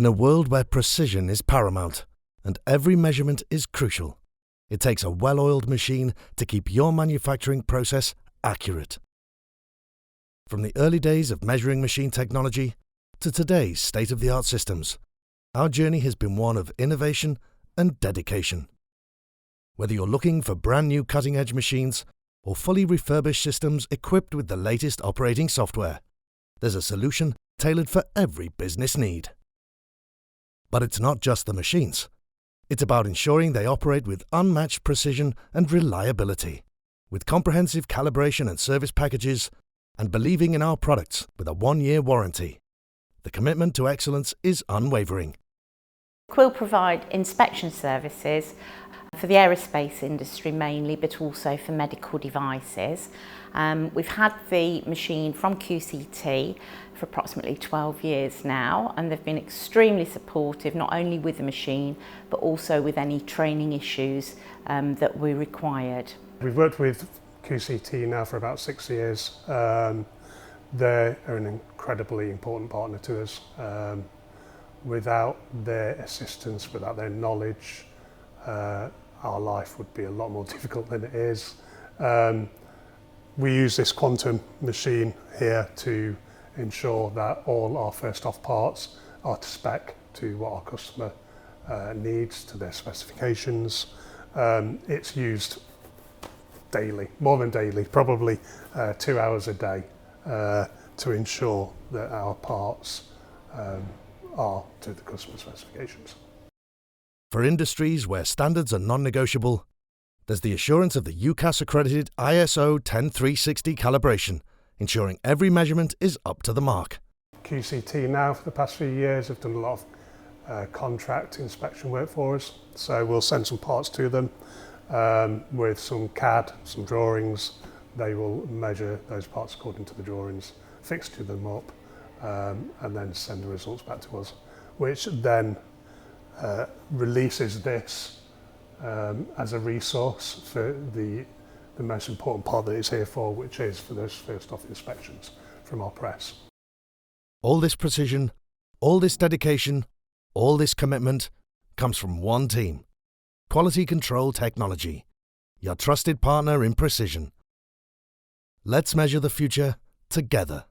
In a world where precision is paramount and every measurement is crucial, it takes a well-oiled machine to keep your manufacturing process accurate. From the early days of measuring machine technology to today's state-of-the-art systems, our journey has been one of innovation and dedication. Whether you're looking for brand new cutting-edge machines or fully refurbished systems equipped with the latest operating software, there's a solution tailored for every business need. But it's not just the machines. It's about ensuring they operate with unmatched precision and reliability, with comprehensive calibration and service packages, and believing in our products with a 1-year warranty. The commitment to excellence is unwavering. We'll provide inspection services for the aerospace industry mainly, but also for medical devices. We've had the machine from QCT for approximately 12 years now, and they've been extremely supportive, not only with the machine, but also with any training issues that we required. We've worked with QCT now for about 6 years. They are an incredibly important partner to us. Without their assistance, without their knowledge, our life would be a lot more difficult than it is. We use this quantum machine here to ensure that all our first off parts are to spec to what our customer needs, to their specifications. It's used daily, more than daily, probably 2 hours a day, to ensure that our parts are to the customer specifications. For industries where standards are non-negotiable, there's the assurance of the UCAS-accredited ISO 10360 calibration, ensuring every measurement is up to the mark. QCT now, for the past few years, have done a lot of contract inspection work for us. So we'll send some parts to them with some CAD, some drawings. They will measure those parts according to the drawings, fix them up, and then send the results back to us, which then releases this as a resource for the most important part that it's here for, which is for those first off inspections from our press. All this precision, all this dedication, all this commitment comes from one team. Quality Control Technology, your trusted partner in precision. Let's measure the future together.